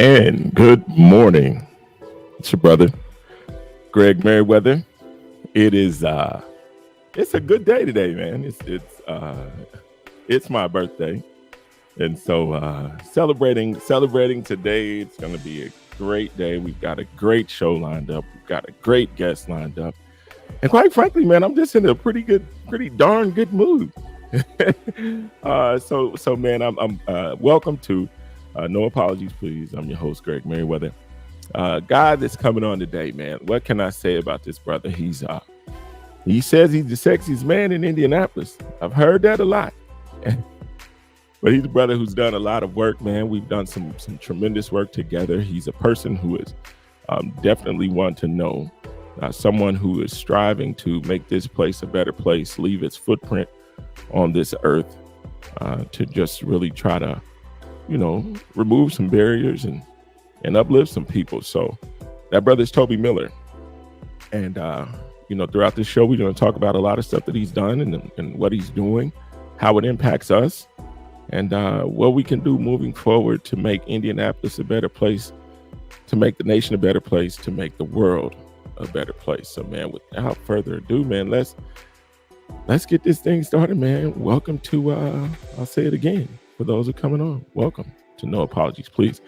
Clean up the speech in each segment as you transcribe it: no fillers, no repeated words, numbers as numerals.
And good morning. It's your brother, Greg Meriweather. It is it's a good day today, man. It's my birthday. And so celebrating today. It's gonna be a great day. We've got a great show lined up. We've got a great guest lined up. And quite frankly, man, I'm just in a pretty darn good mood. So man, I'm welcome to No Apologies, Please. I'm your host, Greg Meriweather. Guy that's coming on today, man. What can I say about this brother? He says he's the sexiest man in Indianapolis. I've heard that a lot. But he's a brother who's done a lot of work, man. We've done some tremendous work together. He's a person who is definitely one to know. Someone who is striving to make this place a better place, leave its footprint on this earth, to just really try to, remove some barriers and uplift some people. So that brother's Toby Miller. And, throughout this show, we're going to talk about a lot of stuff that he's done and what he's doing, how it impacts us, and what we can do moving forward to make Indianapolis a better place, to make the nation a better place, to make the world a better place. So, man, without further ado, man, let's get this thing started, man. Welcome to, I'll say it again, for those who are coming on, welcome to No Apologies, Please.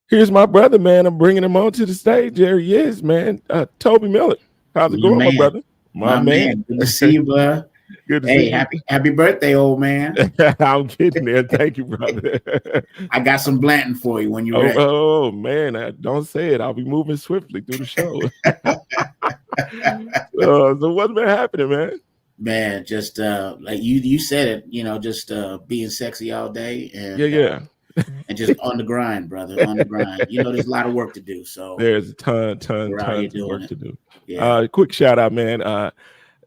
Here's my brother, man. I'm bringing him onto the stage. There he is, man. Toby Miller. How's it going, my brother? My man. Good to see you, bud. Good to see you. Happy birthday, old man. I'm getting there. Thank you, brother. I got some Blanton for you when you're ready. Oh, man. Don't say it. I'll be moving swiftly through the show. So what's been happening, man? Man, just like you said it, just being sexy all day. And yeah. And just on the grind, brother, on the grind. There's a lot of work to do. So there's a ton of work to do. Yeah. Quick shout out, man.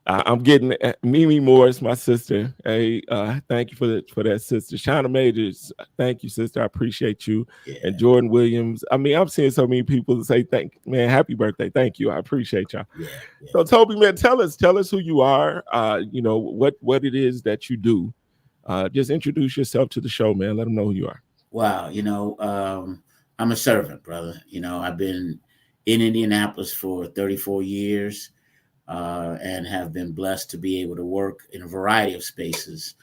I'm getting Mimi Morris, my sister. Hey, thank you for that, sister. Shauna Majors, thank you, sister. I appreciate you. Yeah. And Jordan Williams. I mean, I'm seeing so many people say, man, happy birthday. Thank you. I appreciate y'all. Yeah. So, Toby, man, tell us who you are. What it is that you do. Just introduce yourself to the show, man. Let them know who you are. Wow, I'm a servant, brother. I've been in Indianapolis for 34 years and have been blessed to be able to work in a variety of spaces.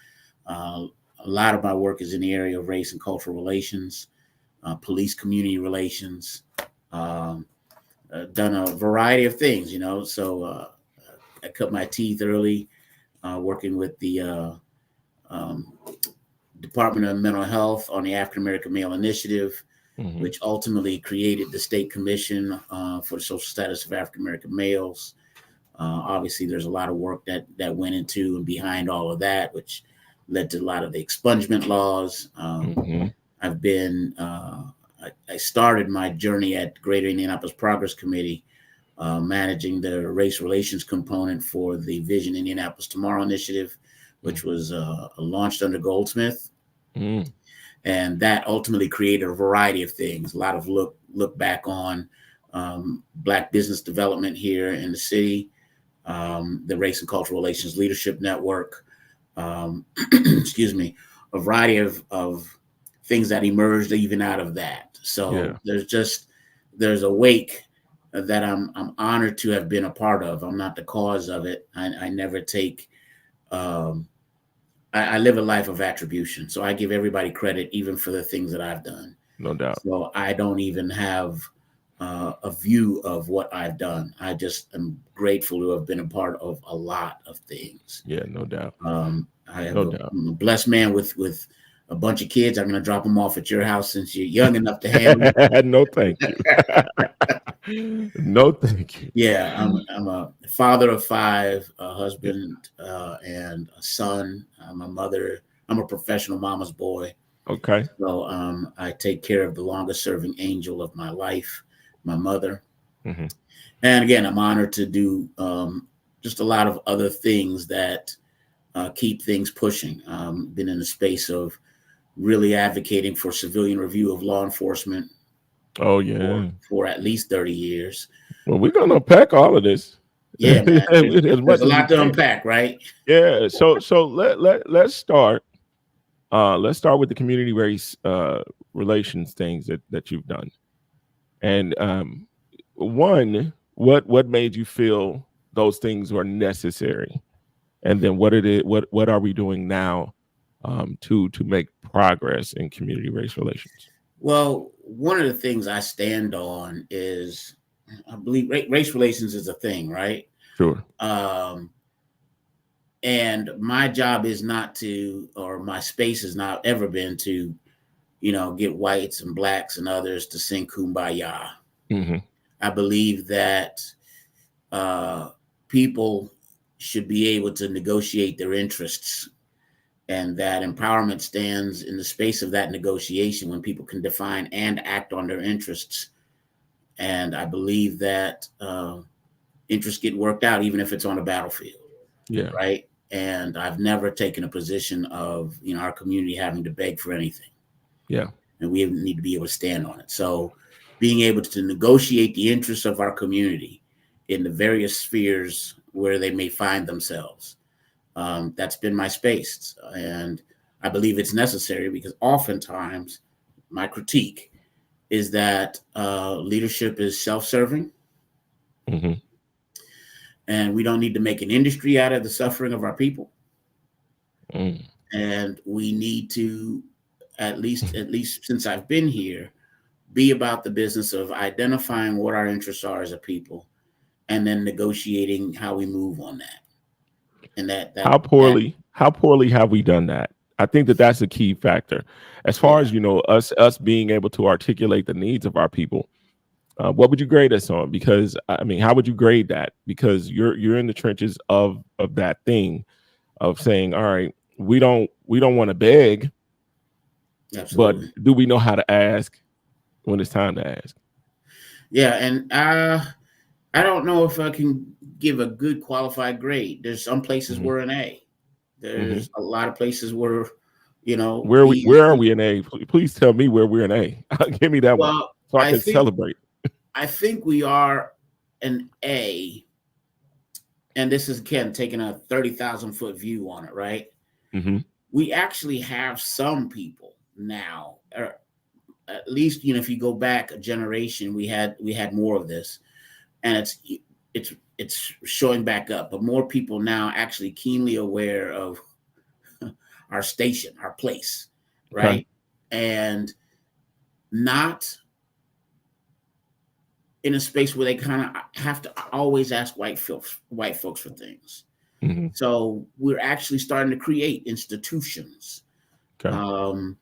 A lot of my work is in the area of race and cultural relations, police community relations, done a variety of things, So I cut my teeth early working with the Department of Mental Health on the African American Male Initiative, which ultimately created the State Commission for the Social Status of African American Males. Obviously, there's a lot of work that went into and behind all of that, which led to a lot of the expungement laws. I've been, I started my journey at Greater Indianapolis Progress Committee, managing the race relations component for the Vision Indianapolis Tomorrow initiative, which was launched under Goldsmith. And that ultimately created a variety of things, a lot of look back on Black business development here in the city, the Race and Cultural Relations Leadership Network, excuse me, a variety of things that emerged even out of that. So there's a wake that I'm honored to have been a part of. I'm not the cause of it. I never take I live a life of attribution. So I give everybody credit, even for the things that I've done. No doubt. So I don't even have a view of what I've done. I just am grateful to have been a part of a lot of things. Yeah, no doubt. I'm a blessed man with a bunch of kids. I'm going to drop them off at your house since you're young enough to handle it. No, thank you. No, thank you. Yeah, I'm a father of 5, a husband and a son. I'm a mother. I'm a professional mama's boy. Okay. So I take care of the longest serving angel of my life, my mother. And again, I'm honored to do just a lot of other things that keep things pushing. Been in the space of really advocating for civilian review of law enforcement. Oh, yeah. For at least 30 years. Well, we're going to unpack all of this. Yeah, man. There's a lot to unpack, right? Yeah. So let's start. Let's start with the community race relations things that you've done. And one, what made you feel those things were necessary? And then what are we doing now to make progress in community race relations? Well, one of the things I stand on is I believe race relations is a thing, right? Sure. Um, and my job is not to, or my space has not ever been to, get whites and blacks and others to sing kumbaya. Mm-hmm. I believe that uh, people should be able to negotiate their interests, and that empowerment stands in the space of that negotiation when people can define and act on their interests. And I believe that interests get worked out even if it's on a battlefield, Yeah. right? And I've never taken a position of our community having to beg for anything, Yeah. and we need to be able to stand on it. So being able to negotiate the interests of our community in the various spheres where they may find themselves, that's been my space. And I believe it's necessary because oftentimes my critique is that leadership is self-serving, Mm-hmm. and we don't need to make an industry out of the suffering of our people. Mm. And we need to, at least since I've been here, be about the business of identifying what our interests are as a people, and then negotiating how we move on that. And How poorly have we done that? I think that's a key factor. As far yeah, as us being able to articulate the needs of our people. What would you grade us on? Because I mean, how would you grade that? Because you're in the trenches of that thing of saying, all right, we don't want to beg, but absolutely. do we know how to ask when it's time to ask? Yeah, and I don't know if I can give a good qualified grade. There's some places Mm-hmm. we're an A. Mm-hmm. There's a lot of places where, B Where and are C. we in A? Please tell me where we're in A. Give me that one Well, so I I can think celebrate. I think we are an A, and this is again taking a 30,000 foot view on it, right? Mm-hmm. We actually have some people now, or at least if you go back a generation, we had more of this, and it's showing back up. But more people now actually keenly aware of our station, our place, Okay. right? And not in a space where they kind of have to always ask white folks for things. Mm-hmm. So we're actually starting to create institutions. Okay. Um,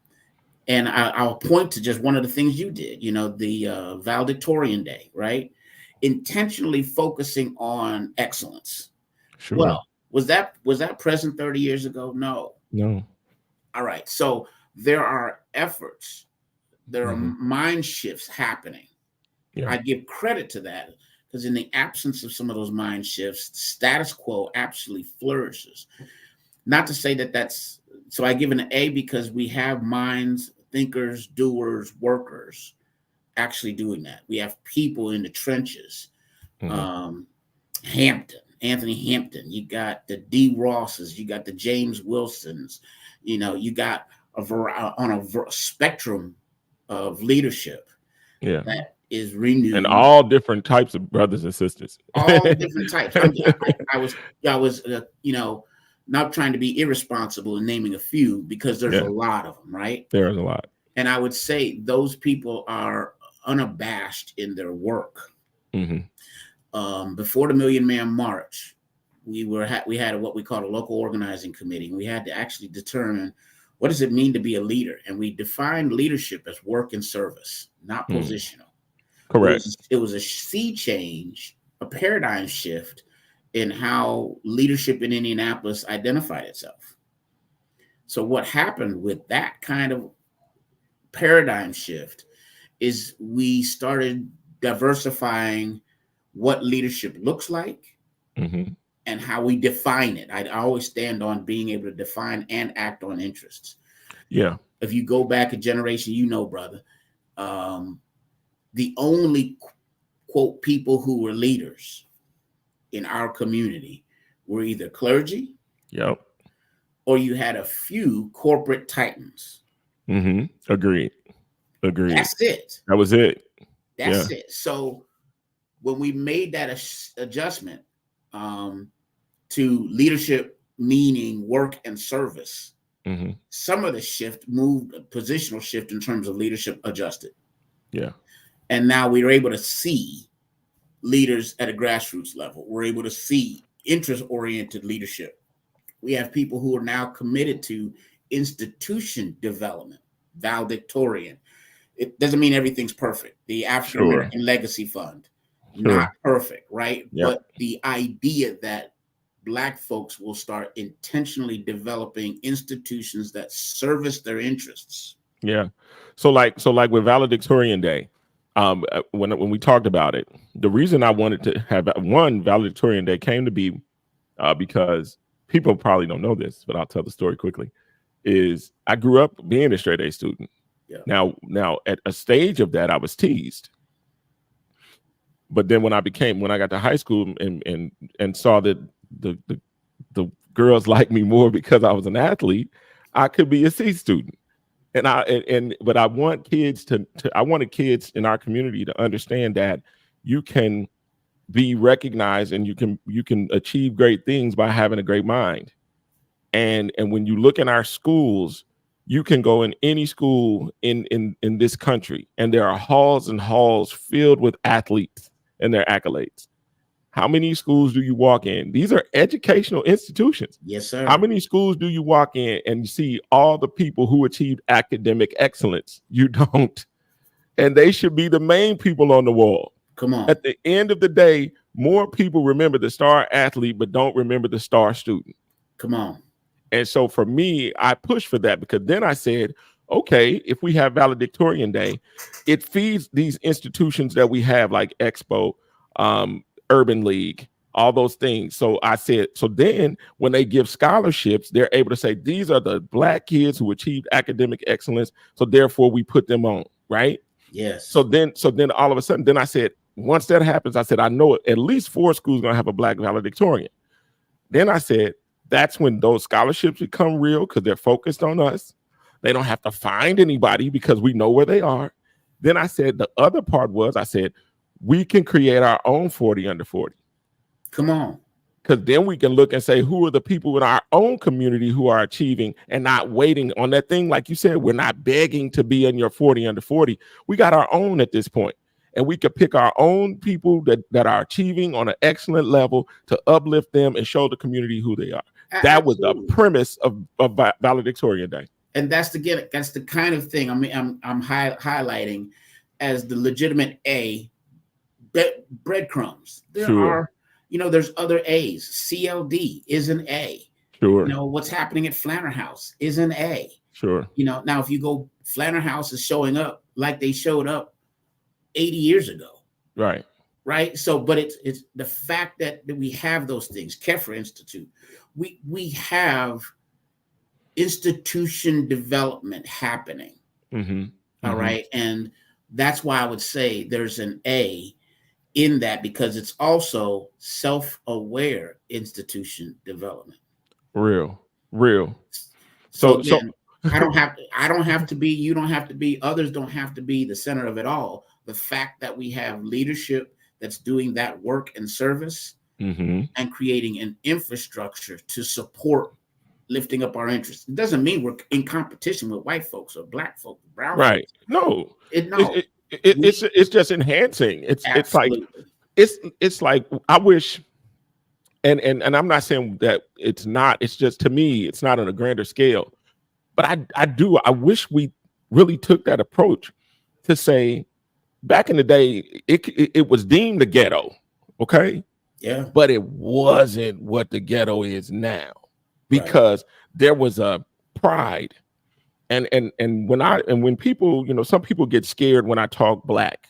and I'll point to just one of the things you did, the valedictorian day, right? Intentionally focusing on excellence. Sure. Well, was that present 30 years ago? No. No. All right. So there are efforts, there are Mm-hmm. mind shifts happening. Yeah. I give credit to that because in the absence of some of those mind shifts, status quo actually flourishes. Not to say that that's so. I give an A because we have minds, thinkers, doers, workers actually doing that. We have people in the trenches. Mm-hmm. Um, Anthony Hampton. You got the D. Rosses. You got the James Wilsons. You got on a spectrum of leadership Yeah. that is And renewed, all different types of brothers and sisters. all different types. I was not trying to be irresponsible in naming a few because there's a Yeah, lot of them, right? there's a lot. And I would say those people are unabashed in their work. Mm-hmm. Before the Million Man March, we had what we called a local organizing committee. We had to actually determine what does it mean to be a leader, and we defined leadership as work and service, not Mm. positional. It Correct. was it was a sea change, a paradigm shift in how leadership in Indianapolis identified itself. So what happened with that kind of paradigm shift is we started diversifying what leadership looks like Mm-hmm. and how we define it. I always stand on being able to define and act on interests. Yeah. If you go back a generation, brother, um, the only quote people who were leaders in our community were either clergy Yep. or you had a few corporate titans. Mm-hmm. Agreed. Agreed. That's it. That was it. Yeah. That's it. So when we made that adjustment to leadership, meaning work and service, some of the shift moved, a positional shift in terms of leadership adjusted. Yeah. And now we're able to see leaders at a grassroots level. We're able to see interest-oriented leadership. We have people who are now committed to institution development, valedictorian. It doesn't mean everything's perfect. The African American Legacy Fund, not perfect, right? Yep. But the idea that Black folks will start intentionally developing institutions that service their interests. Yeah. So like with Valedictorian Day, when we talked about it, the reason I wanted to have one Valedictorian Day came to be because people probably don't know this, but I'll tell the story quickly. Is I grew up being a straight A student. Yeah. Now at a stage of that, I was teased. But then when I got to high school and saw that the girls liked me more because I was an athlete, I could be a C student. But I want kids I wanted kids in our community to understand that you can be recognized and you can achieve great things by having a great mind. And when you look in our schools, you can go in any school in this country, and there are halls and halls filled with athletes and their accolades. How many schools do you walk in? These are educational institutions. Yes, sir. How many schools do you walk in and you see all the people who achieved academic excellence? You don't. And they should be the main people on the wall. Come on. At the end of the day, more people remember the star athlete, but don't remember the star student. Come on. And so for me, I pushed for that because then I said, okay, if we have Valedictorian Day, it feeds these institutions that we have like Expo, Urban League, all those things. So I said, so then when they give scholarships, they're able to say, these are the Black kids who achieved academic excellence. So therefore we put them on, right? Yes. So then all of a sudden, then I said, once that happens, I said, I know at least 4 schools going to have a Black valedictorian. Then I said, that's when those scholarships become real because they're focused on us. They don't have to find anybody because we know where they are. Then I said, the other part was, I said, we can create our own 40 under 40. Come on. Because then we can look and say, who are the people in our own community who are achieving and not waiting on that thing? Like you said, we're not begging to be in your 40 under 40. We got our own at this point. And we could pick our own people that are achieving on an excellent level to uplift them and show the community who they are. That was the premise of Valedictorian Day. And that's the kind of thing I'm highlighting as the legitimate A. Breadcrumbs. There are, there's other A's. CLD is an A. Sure. What's happening at Flanner House is an A. Sure. Now if you go, Flanner House is showing up like they showed up 80 years ago. Right. Right. So, but it's the fact that we have those things. Keffer Institute. We have institution development happening. Mm-hmm. All right. And that's why I would say there's an A in that, because it's also self-aware institution development. Real. So I don't have to be, you don't have to be, others don't have to be the center of it all. The fact that we have leadership that's doing that work and service and creating an infrastructure to support lifting up our interests. It doesn't mean we're in competition with white folks or Black folks, brown folks. No. It's just enhancing. It's like I wish, and I'm not saying that it's not. It's just, to me, it's not on a grander scale. But I wish we really took that approach to say, back in the day, it was deemed the ghetto, okay? Yeah. But it wasn't what the ghetto is now, because there was a pride. And when people, some people get scared when I talk Black,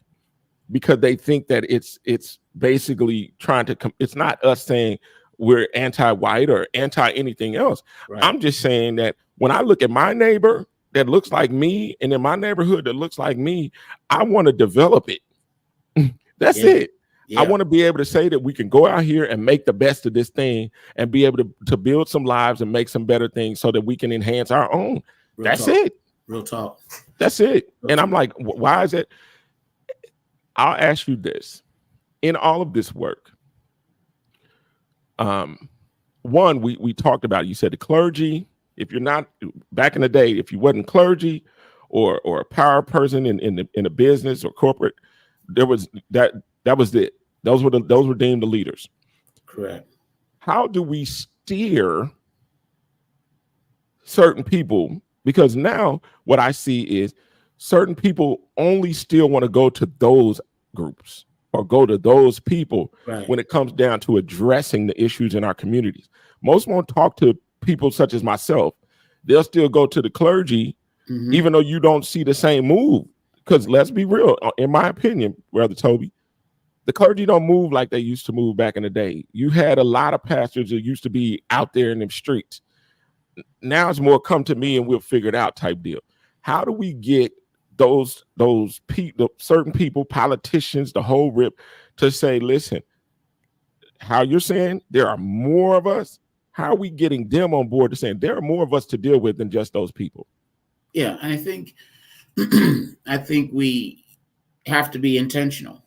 because they think that it's basically trying to it's not us saying we're anti-white or anti anything else. Right. I'm just saying that when I look at my neighbor that looks like me, and in my neighborhood that looks like me, I want to develop it. That's it. Yeah. I want to be able to say that we can go out here and make the best of this thing and be able to build some lives and make some better things so that we can enhance our own. That's it. Real talk. That's it. And I'm like, why is it? I'll ask you this. In all of this work, one, we talked about it. You said the clergy, if you're not back in the day, if you wasn't clergy or a power person in a business or corporate, there was that was it. Those were deemed the leaders. Correct. How do we steer certain people? Because now what I see is certain people only still want to go to those groups or go to those people when it comes down to addressing the issues in our communities. Most won't talk to people such as myself. They'll still go to the clergy, even though you don't see the same move. Because let's be real, in my opinion, Brother Toby, the clergy don't move like they used to move back in the day. You had a lot of pastors that used to be out there in them streets. Now it's more come to me and we'll figure it out type deal. How do we get those people, certain people, politicians, the whole rip, to say, listen, how you're saying there are more of us? How are we getting them on board to saying there are more of us to deal with than just those people? Yeah, and I think we have to be intentional.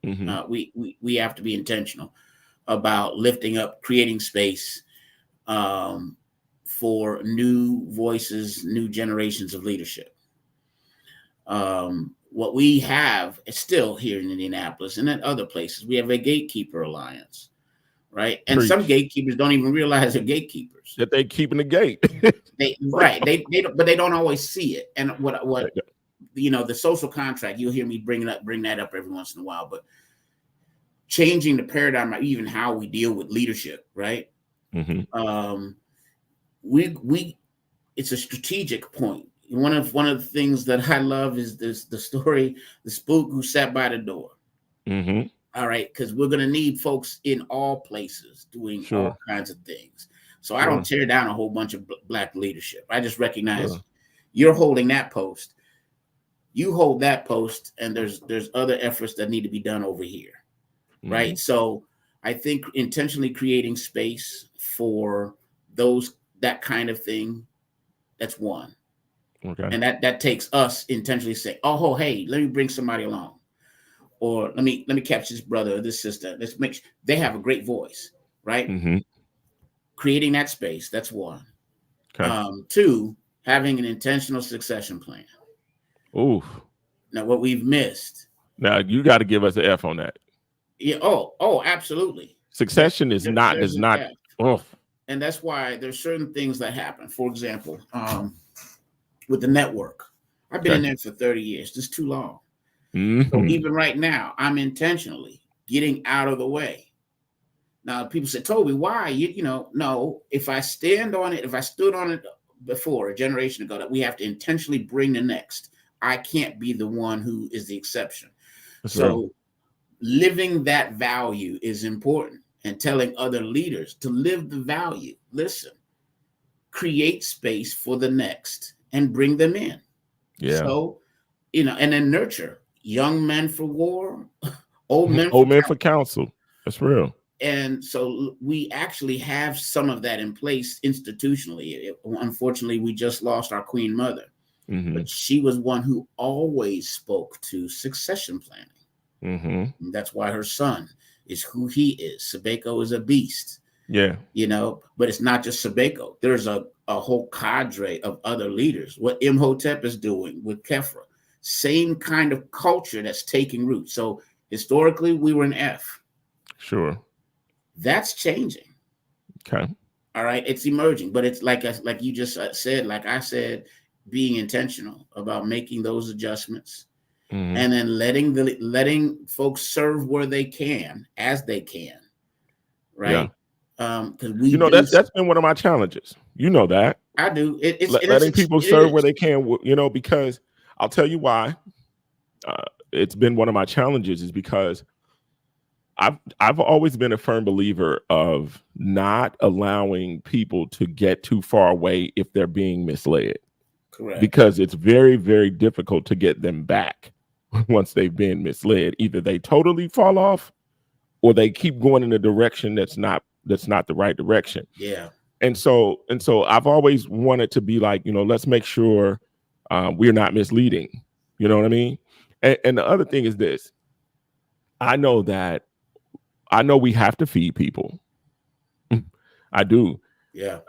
We have to be intentional about lifting up, creating space for new voices, new generations of leadership. What we have is still here in Indianapolis and in other places, we have a gatekeeper alliance, right? And some gatekeepers don't even realize they're gatekeepers. That they keeping the gate. They but they don't always see it. And what the social contract, you'll hear me bring that up every once in a while, but changing the paradigm of even how we deal with leadership, right? It's a strategic point. One of the things that I love is the story, the spook who sat by the door. All right, because we're gonna need folks in all places doing all kinds of things. So I don't tear down a whole bunch of Black leadership. I just recognize you're holding that post. You hold that post, and there's other efforts that need to be done over here, right? So I think intentionally creating space for that kind of thing, that's one. Okay. And that takes us intentionally saying, oh, hey, let me bring somebody along. Or let me catch this brother or this sister. Let's make sure they have a great voice, right? Creating that space, that's one. Okay. Two, having an intentional succession plan. Oof. Now, what we've missed. Now, you got to give us an F on that. Yeah. Oh, absolutely. Succession is not. Oh. And that's why there's certain things that happen. For example, with the network, I've been in there for 30 years. This is too long. So even right now, I'm intentionally getting out of the way. Now, people say, Toby, why? No, if I stand on it, if I stood on it before a generation ago, that we have to intentionally bring the next. I can't be the one who is the exception. That's so living that value is important, and telling other leaders to live the value. Listen, create space for the next and bring them in. Yeah. So, and then nurture young men for war, old men for counsel. That's real. And so we actually have some of that in place institutionally. Unfortunately, we just lost our Queen Mother, but she was one who always spoke to succession planning. And that's why her son is who he is. Sabeko is a beast. Yeah. But it's not just Sabeko. There's a whole cadre of other leaders. What Imhotep is doing with Kefra, same kind of culture that's taking root. So historically, we were an F. Sure. That's changing. Okay. All right. It's emerging, but it's like you just said, like I said, being intentional about making those adjustments. And then letting folks serve where they can, as they can, right? Because that's been one of my challenges. You know that I do. Letting people serve where they can. Because I'll tell you why. It's been one of my challenges is because I've always been a firm believer of not allowing people to get too far away if they're being misled. Correct. Because it's very, very difficult to get them back. Once they've been misled, either they totally fall off or they keep going in a direction that's not the right direction. Yeah. And so I've always wanted to be like, let's make sure we're not misleading. You know what I mean? And the other thing is this. I know we have to feed people. I do. Yeah.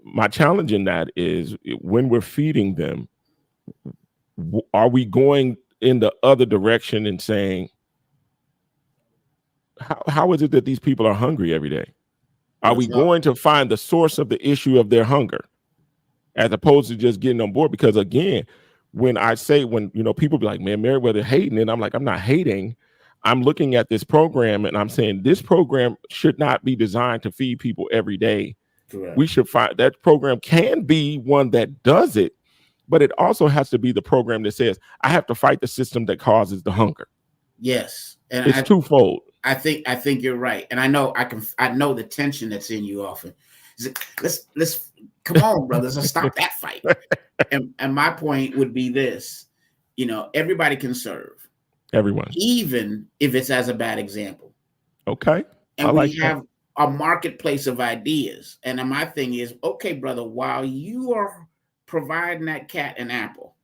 My challenge in that is when we're feeding them, are we going in the other direction and saying, how is it that these people are hungry every day? Are Real we talk. going to find the source of the issue of their hunger as opposed to just getting on board? Because again, when people be like, man, Meriweather hating it, I'm like, I'm not hating. I'm looking at this program and I'm saying this program should not be designed to feed people every day. Correct. We should find that program can be one that does it, but it also has to be the program that says, I have to fight the system that causes the hunger. Yes. And it's twofold. I think you're right. And I know the tension that's in you often. Let's come on, brothers, let's stop that fight. And my point would be this, everybody can serve. Everyone. Even if it's as a bad example. Okay. And we have a marketplace of ideas. And then my thing is, okay, brother, while you are providing that cat an apple,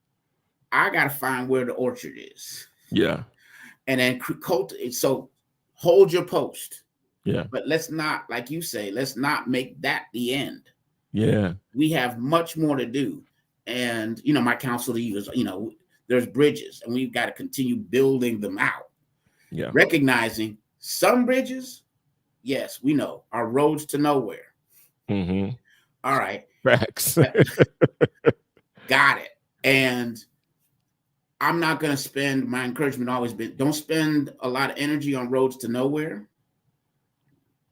I got to find where the orchard is. Yeah. And then cultivate. So hold your post. Yeah. But let's not, like you say, let's not make that the end. Yeah. We have much more to do. And, my counsel to you is, there's bridges and we've got to continue building them out. Yeah. Recognizing some bridges, yes, we know, are roads to nowhere. Mm-hmm. All right. Facts. Got it. And I'm not going to spend, my encouragement always been, don't spend a lot of energy on roads to nowhere.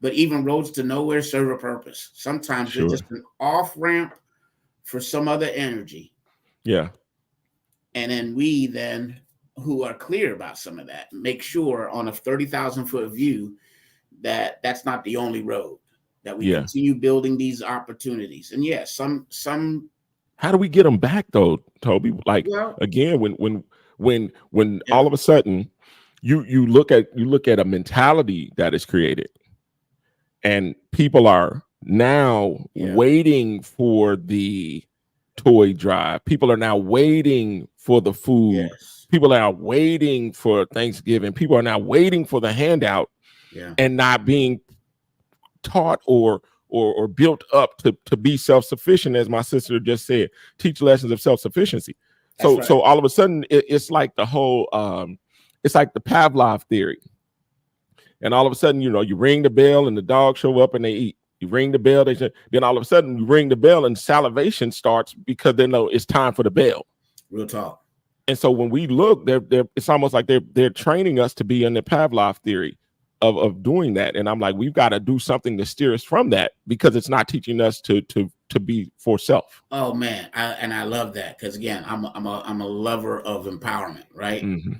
But even roads to nowhere serve a purpose. Sometimes they're just an off ramp for some other energy. Yeah. And then we who are clear about some of that, make sure on a 30,000 foot view that that's not the only road, that we continue building these opportunities. And yes, some. How do we get them back though, Toby? Like, again, when all of a sudden you look at a mentality that is created and people are now waiting for the toy drive. People are now waiting for the food. Yes. People are now waiting for Thanksgiving. People are now waiting for the handout and not being taught or built up to be self-sufficient, as my sister just said, teach lessons of self-sufficiency. So all of a sudden it's like the whole it's like the Pavlov theory. And all of a sudden, you ring the bell and the dogs show up and they eat. You ring the bell, then all of a sudden you ring the bell and salivation starts because they know it's time for the bell. Real talk. And so when we look, it's almost like they're training us to be in the Pavlov theory of doing that. And I'm like, we've got to do something to steer us from that because it's not teaching us to be for self. Oh man, I love that because again, I'm a lover of empowerment, right? Mm-hmm.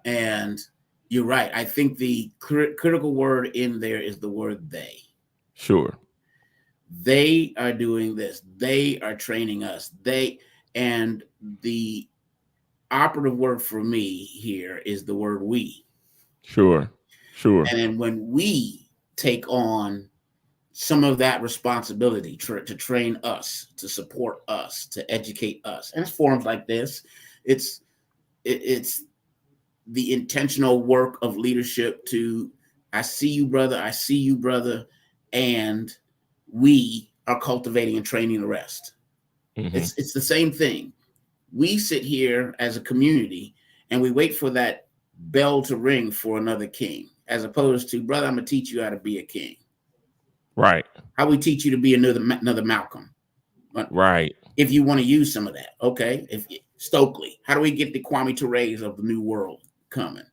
And you're right. I think the critical word in there is the word they. Sure. They are doing this. They are training us. And the operative word for me here is the word we. Sure. And then when we take on some of that responsibility to train us, to support us, to educate us, and it's forums like this, it's the intentional work of leadership I see you, brother, and we are cultivating and training the rest. Mm-hmm. It's the same thing. We sit here as a community and we wait for that bell to ring for another king, as opposed to, brother, I'm going to teach you how to be a king. Right. How we teach you to be another Malcolm. Right. If you want to use some of that. Okay. Stokely, how do we get the Kwame Ture's of the new world coming?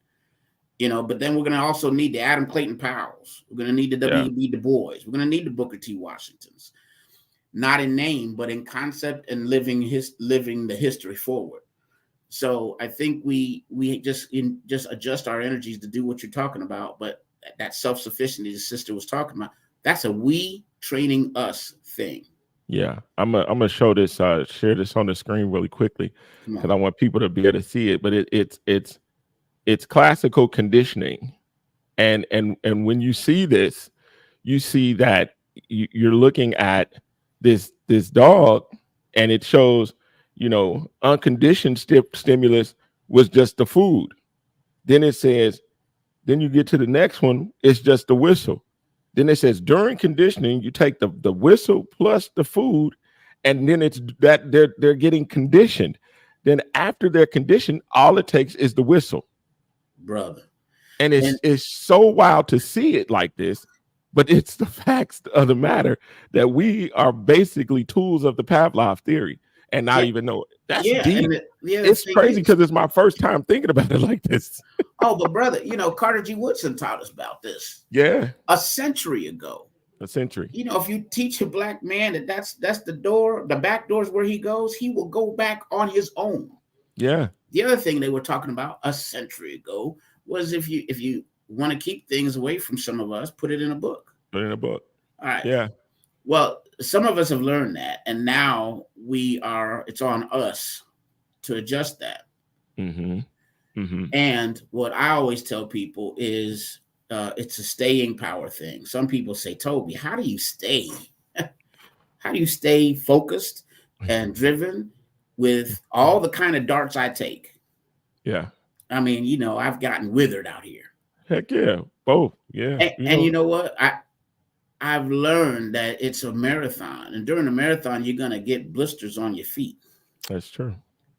But then we're going to also need the Adam Clayton Powells. We're going to need the W.E.B. Du Bois. We're going to need the Booker T. Washingtons. Not in name, but in concept and living the history forward. So I think we just adjust our energies to do what you're talking about. But that self-sufficiency the sister was talking about, that's a we training us thing. Yeah, I'm gonna share this on the screen really quickly because I want people to be able to see it. But it's classical conditioning, and when you see this, you see that you're looking at this dog, and it shows unconditioned stimulus was just the food. Then it says, then you get to the next one, it's just the whistle. Then it says during conditioning, you take the whistle plus the food, and then it's that they're getting conditioned. Then after they're conditioned, all it takes is the whistle. Brother. And it's so wild to see it like this, but it's the facts of the matter that we are basically tools of the Pavlov theory and not even know it. That's deep. It's crazy because it's my first time thinking about it like this. Oh, but brother, Carter G. Woodson taught us about this. Yeah. A century ago. A century. If you teach a black man that's the door, the back door is where he goes, he will go back on his own. Yeah. The other thing they were talking about a century ago was if you want to keep things away from some of us, put it in a book. Put it in a book. All right. Yeah. Well, some of us have learned that, and now it's on us to adjust that. Mm-hmm. Mm-hmm. And what I always tell people is it's a staying power thing. Some people say, Toby, how do you stay? How do you stay focused and driven with all the kind of darts I take? Yeah. I mean, I've gotten withered out here. Heck yeah. Both. Yeah. And you know what? I've learned that it's a marathon. And during the marathon, you're going to get blisters on your feet. That's true.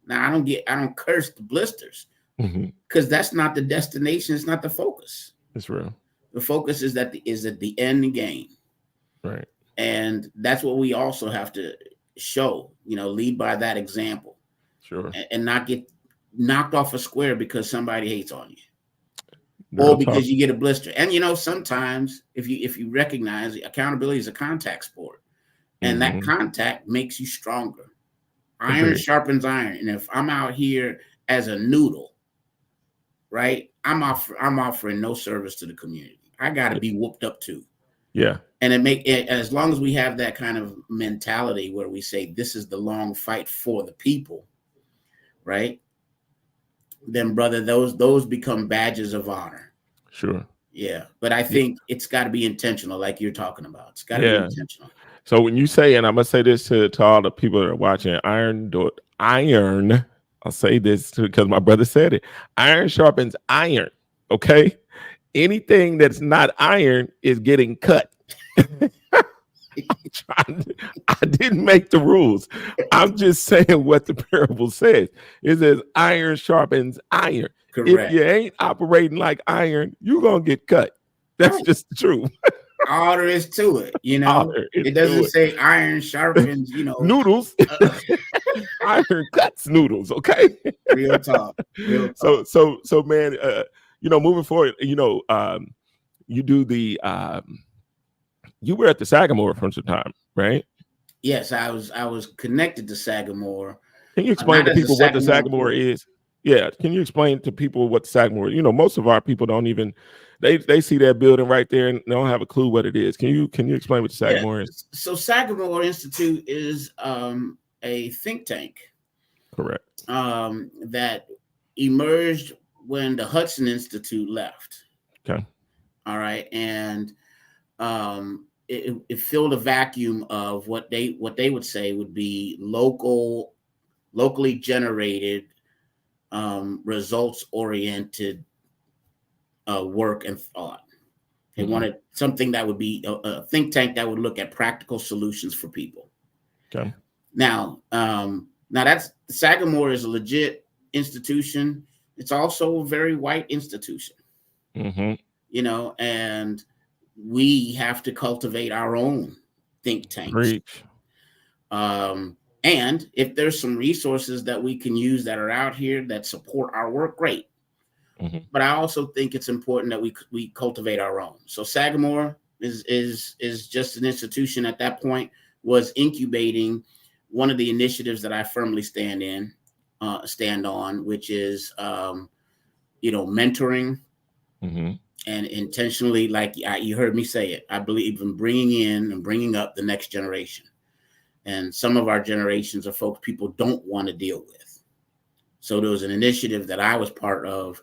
Now, I don't curse the blisters because that's not the destination. It's not the focus. It's real. The focus is at the end game. Right. And that's what we also have to show, lead by that example. Sure. And not get knocked off a square because somebody hates on you. Or because you get a blister. And sometimes if you recognize accountability is a contact sport, and that contact makes you stronger. Iron sharpens iron. And if I'm out here as a noodle, right, I'm offering no service to the community. I got to be whooped up too. Yeah. And as long as we have that kind of mentality where we say this is the long fight for the people, right? Then, brother, those become badges of honor. Sure. Yeah. But I think it's got to be intentional, like you're talking about. It's got to be intentional. So when you say, and I'm going to say this to all the people that are watching, iron, I'll say this because my brother said it. Iron sharpens iron. Okay. Anything that's not iron is getting cut. I didn't make the rules. I'm just saying what the parable says. It says iron sharpens iron. Correct. If you ain't operating like iron, you're going to get cut. That's just the truth. All there is to it, It doesn't say iron sharpens, noodles. Iron cuts noodles. Okay. Real talk. So man, moving forward, you do the you were at the Sagamore for some time, right? Yes, I was connected to Sagamore. Can you explain to people what the Sagamore is? Yeah, can you explain to people what the Sagamore? Most of our people don't even they see that building right there and they don't have a clue what it is. Can you explain what the Sagamore is? So Sagamore Institute is a think tank. Correct. That emerged when the Hudson Institute left. Okay. All right, and it filled a vacuum of what they would say would be locally generated, results oriented work and thought. They wanted something that would be a think tank that would look at practical solutions for people. Okay. Now that's Sagamore is a legit institution. It's also a very white institution. And we have to cultivate our own think tanks. Preach. And if there's some resources that we can use that are out here that support our work, great. But I also think it's important that we cultivate our own. So Sagamore is just an institution at that point was incubating one of the initiatives that I firmly stand on, which is mentoring. And intentionally, like you heard me say it, I believe in bringing in and bringing up the next generation. And some of our generations are folks people don't want to deal with. So there was an initiative that I was part of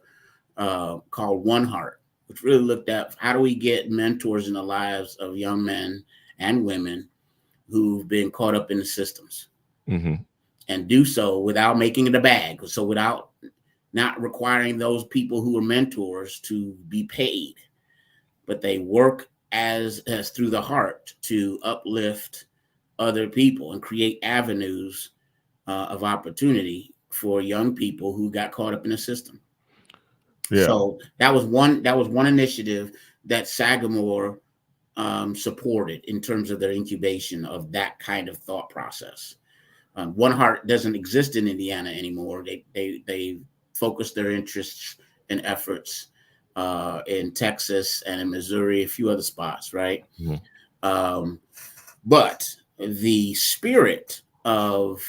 called One Heart, which really looked at how do we get mentors in the lives of young men and women who've been caught up in the systems. and do so without making it a bag. So without not requiring those people who are mentors to be paid, but they work as through the heart to uplift other people and create avenues of opportunity for young people who got caught up in the system. Yeah. So that was one initiative that Sagamore supported in terms of their incubation of that kind of thought process. One Heart doesn't exist in Indiana anymore. They focused their interests and efforts in Texas and in Missouri, a few other spots, right? Mm-hmm. But the spirit of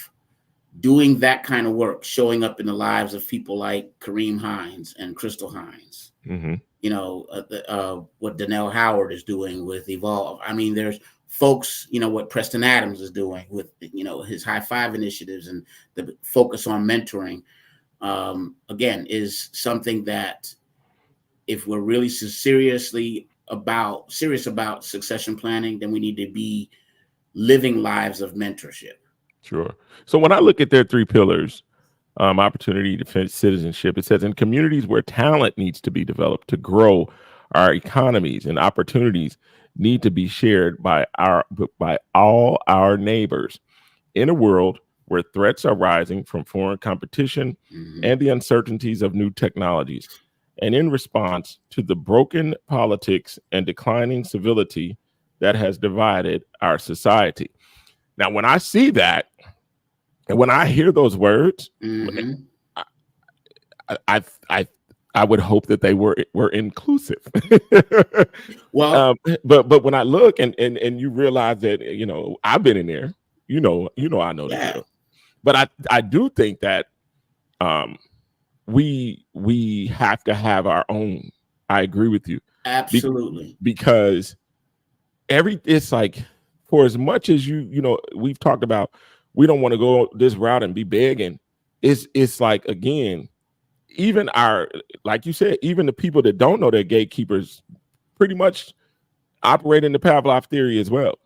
doing that kind of work, showing up in the lives of people like Kareem Hines and Crystal Hines, mm-hmm. you know, what Donnell Howard is doing with Evolve. I mean, there's folks, you know, what Preston Adams is doing with, you know, his High Five initiatives and the focus on mentoring, again, is something that if we're really serious about succession planning, then we need to be living lives of mentorship. Sure. So when I look at their three pillars, opportunity, defense, citizenship, it says in communities where talent needs to be developed to grow, our economies and opportunities need to be shared by all our neighbors. In a world where threats are rising from foreign competition mm-hmm. and the uncertainties of new technologies, and in response to the broken politics and declining civility that has divided our society. Now, when I see that, and when I hear those words, mm-hmm. I would hope that they were inclusive. Well, but when I look and you realize that, you know, I've been in there, you know, I know the deal. But I do think that we have to have our own. I agree with you. Absolutely. Because it's like, for as much as you know, we've talked about, we don't want to go this route and be begging. It's like, again, even like you said, even the people that don't know they're gatekeepers pretty much operate in the Pavlov theory as well.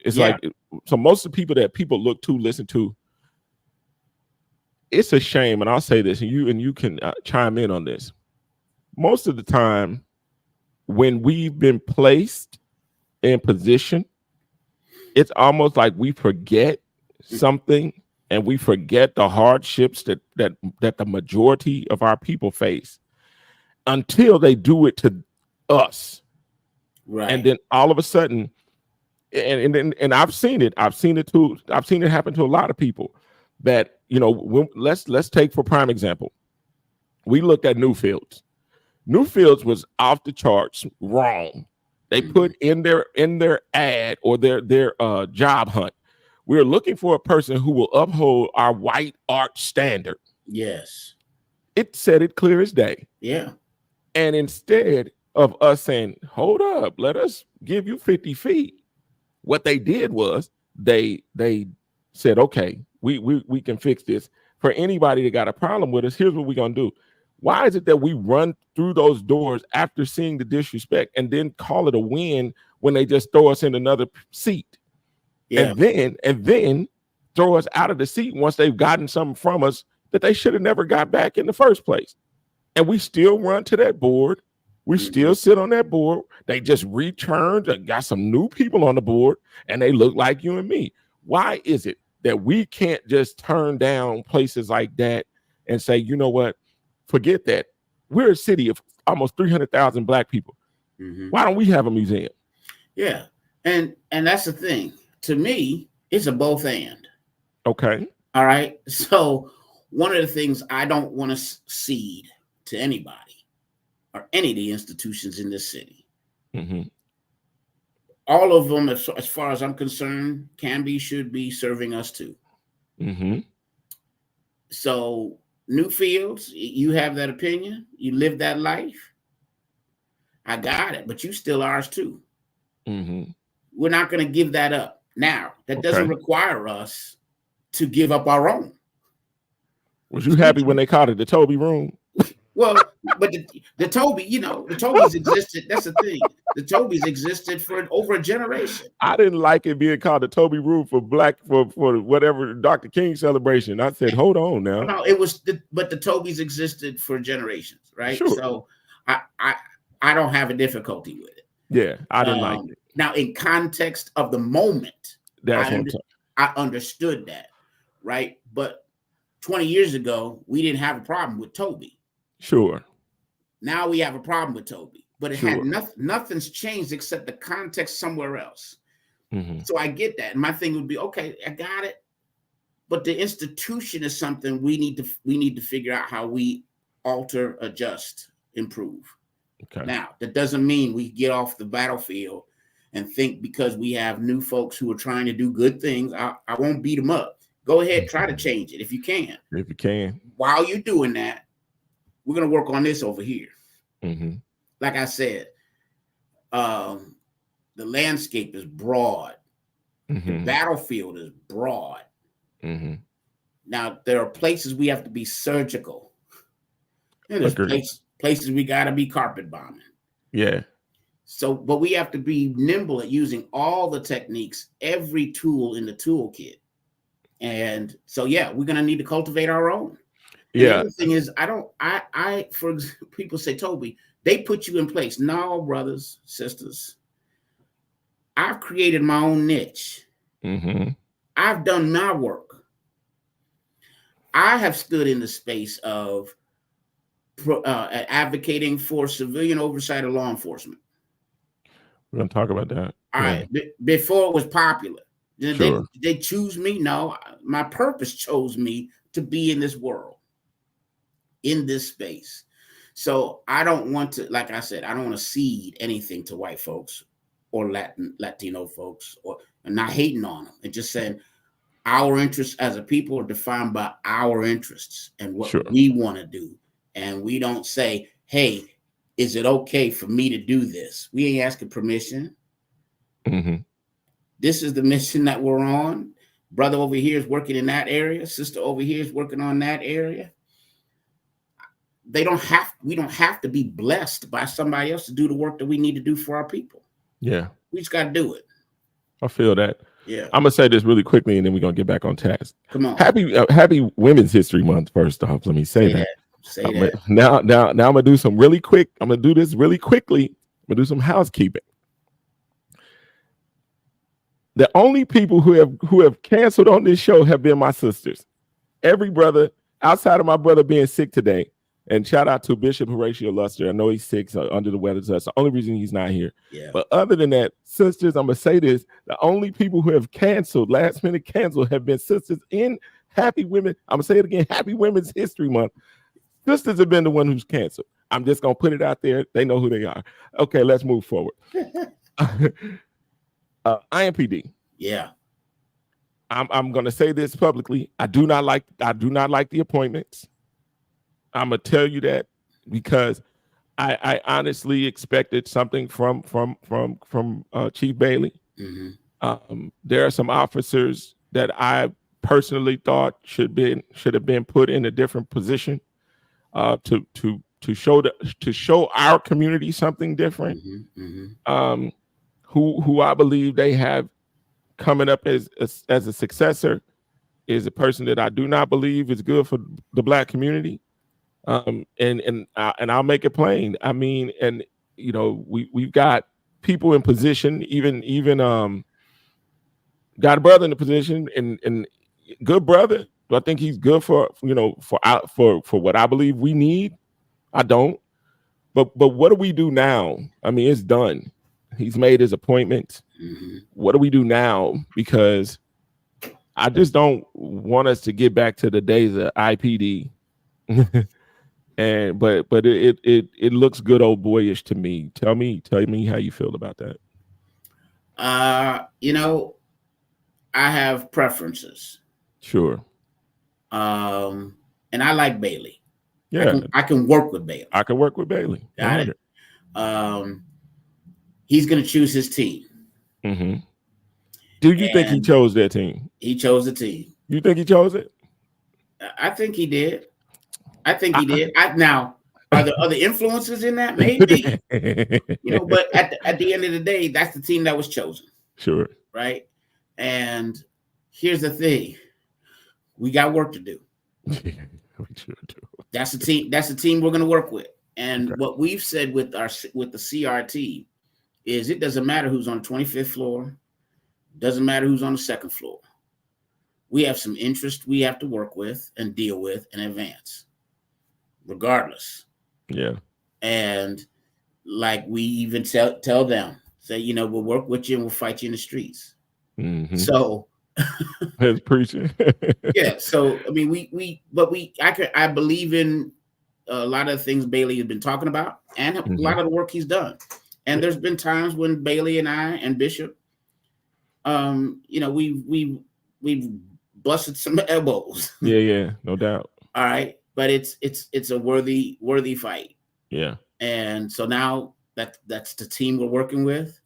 It's like, so most of the people that people look to, listen to, it's a shame. And I'll say this, and you can chime in on this. Most of the time when we've been placed in position, it's almost like we forget something and we forget the hardships that the majority of our people face until they do it to us. Right. And then all of a sudden, and I've seen it too. I've seen it happen to a lot of people that, you know, let's take for prime example. We looked at Newfields. Newfields was off the charts wrong. They put in their ad or their job hunt, we're looking for a person who will uphold our white art standard. Yes. It said it clear as day. Yeah. And instead of us saying, hold up, let us give you 50 feet. What they did was they said, okay, we can fix this. For anybody that got a problem with us, here's what we're going to do. Why is it that we run through those doors after seeing the disrespect and then call it a win when they just throw us in another seat? Yeah. And then throw us out of the seat once they've gotten something from us that they should have never got back in the first place. And we still run to that board. We still sit on that board. They just returned and got some new people on the board, and they look like you and me. Why is it that we can't just turn down places like that and say, you know what? Forget that. We're a city of almost 300,000 Black people. Mm-hmm. Why don't we have a museum? Yeah. And that's the thing. To me, it's a both and. Okay. All right. So one of the things I don't want to cede to anybody or any of the institutions in this city. Mm-hmm. All of them, as far as I'm concerned, should be serving us too. Mm-hmm. So Newfields, you have that opinion. You live that life. I got it, but you still ours too. Mm-hmm. We're not going to give that up. Now, that doesn't require us to give up our own. Was you happy when they called it the Toby room? Well, but the Toby, the Tobys existed. That's the thing. The Tobys existed for over a generation. I didn't like it being called the Toby Rule for whatever Dr. King celebration. I said, hold on now. No, it was, but the Tobys existed for generations, right? Sure. So I don't have a difficulty with it. Yeah, I didn't like it. Now, in context of the moment, I understood that, right? But 20 years ago, we didn't have a problem with Toby. Sure. Now we have a problem with Toby, but it had nothing's changed except the context somewhere else. Mm-hmm. So I get that. And my thing would be, okay, I got it. But the institution is something we need to figure out how we alter, adjust, improve. Okay. Now, that doesn't mean we get off the battlefield and think because we have new folks who are trying to do good things, I won't beat them up. Go ahead, try to change it if you can. If you can. While you're doing that, we're going to work on this over here. Mm-hmm. Like I said, the landscape is broad. Mm-hmm. The battlefield is broad. Mm-hmm. Now, there are places we have to be surgical. And there's places we got to be carpet bombing. Yeah. So, but we have to be nimble at using all the techniques, every tool in the toolkit. And so, yeah, we're going to need to cultivate our own. Yeah. The other thing is, for example, people say, Toby, they put you in place. No, brothers, sisters. I've created my own niche. Mm-hmm. I've done my work. I have stood in the space of advocating for civilian oversight of law enforcement. We're going to talk about that. All right. Before it was popular. Sure. They choose me? No, my purpose chose me to be in this world, in this space. So I don't want to, like I said, I don't want to cede anything to white folks or Latino folks, and not hating on them, and just saying our interests as a people are defined by our interests and what we want to do. And we don't say, hey, is it okay for me to do this? We ain't asking permission. Mm-hmm. This is the mission that we're on. Brother over here is working in that area. Sister over here is working on that area. We don't have to be blessed by somebody else to do the work that we need to do for our people. Yeah. We just got to do it. I feel that. Yeah. I'm going to say this really quickly and then we're going to get back on task. Come on. Happy Women's History Month, first off. Let me say that. Say that. Now I'm going to do some really quick. I'm going to do this really quickly. I'm going to do some housekeeping. The only people who have canceled on this show have been my sisters. Every brother, outside of my brother being sick today, and shout out to Bishop Horatio Luster. I know he's sick, so under the weather. So that's the only reason he's not here. Yeah. But other than that, sisters, I'm going to say this. The only people who have canceled, last minute canceled, have been sisters in Happy Women. I'm going to say it again, Happy Women's History Month. Sisters have been the one who's canceled. I'm just going to put it out there. They know who they are. Okay, let's move forward. IMPD. Yeah. I'm going to say this publicly. I do not like the appointments. I'm going to tell you that because I honestly expected something from Chief Bailey. Mm-hmm. There are some officers that I personally thought should have been put in a different position to show our community something different. Mm-hmm. Mm-hmm. Who I believe they have coming up as a successor is a person that I do not believe is good for the Black community. And I'll make it plain. I mean, and you know, we've got people in position, even got a brother in the position and good brother. Do I think he's good for what I believe we need? I don't. But what do we do now? I mean, it's done. He's made his appointment. Mm-hmm. What do we do now? Because I just don't want us to get back to the days of IPD. But it looks good old boyish to me. Tell me how you feel about that. I have preferences. Sure. And I like Bailey. Yeah. I can work with Bailey. I can work with Bailey. Got it. He's going to choose his team. Mm-hmm. Do you think he chose that team? He chose the team. You think he chose it? I think he did. I think he did. Now, Are there other influences in that? Maybe. But at the end of the day, that's the team that was chosen. Sure. Right. And here's the thing. We got work to do. We sure do. That's the team. That's the team we're going to work with. And what we've said with the CRT is it doesn't matter who's on the 25th floor. Doesn't matter who's on the second floor. We have some interest we have to work with and deal with and advance, regardless. Yeah. And like we even tell them, say, we'll work with you and we'll fight you in the streets. Mm-hmm. So that's preaching. Yeah. So I mean, I believe in a lot of the things Bailey has been talking about and a lot of the work he's done. And there's been times when Bailey and I and Bishop, we've busted some elbows. Yeah, no doubt. All right, but it's a worthy fight. Yeah. And so now that's the team we're working with,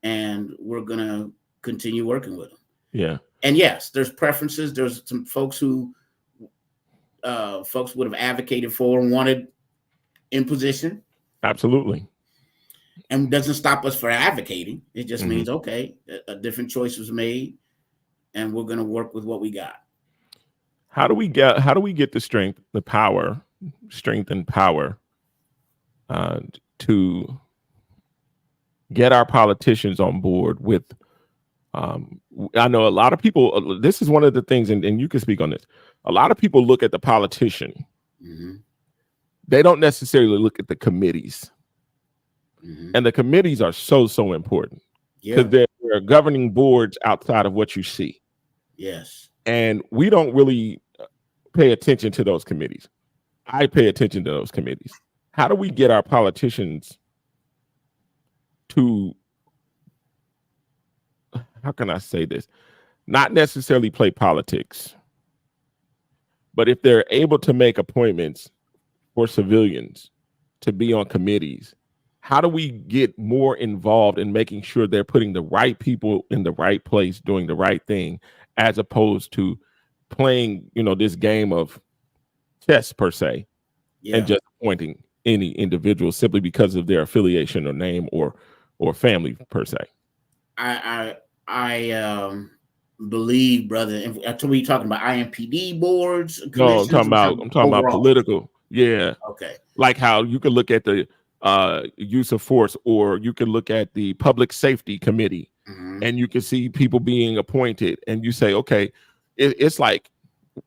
and we're gonna continue working with them. Yeah. And yes, there's preferences. There's some folks who folks would have advocated for and wanted in position. Absolutely. And doesn't stop us for advocating. It just means, okay, a different choice was made, and we're going to work with what we got. How do we get the strength and power to get our politicians on board with, I know a lot of people, this is one of the things, and you can speak on this. A lot of people look at the politician. Mm-hmm. They don't necessarily look at the committees. Mm-hmm. And the committees are so important because there are governing boards outside of what you see. Yes. And we don't really pay attention to those committees. I pay attention to those committees. How do we get our politicians to, how can I say this? Not necessarily play politics, but if they're able to make appointments for civilians to be on committees, how do we get more involved in making sure they're putting the right people in the right place, doing the right thing, as opposed to playing, this game of chess per se, and just appointing any individual simply because of their affiliation or name or family per se? I believe, brother, and I told you talking about IMPD boards. No, I'm talking about political. Yeah. Okay. Like how you could look at the use of force, or you can look at the public safety committee, and you can see people being appointed, and you say, okay, it's like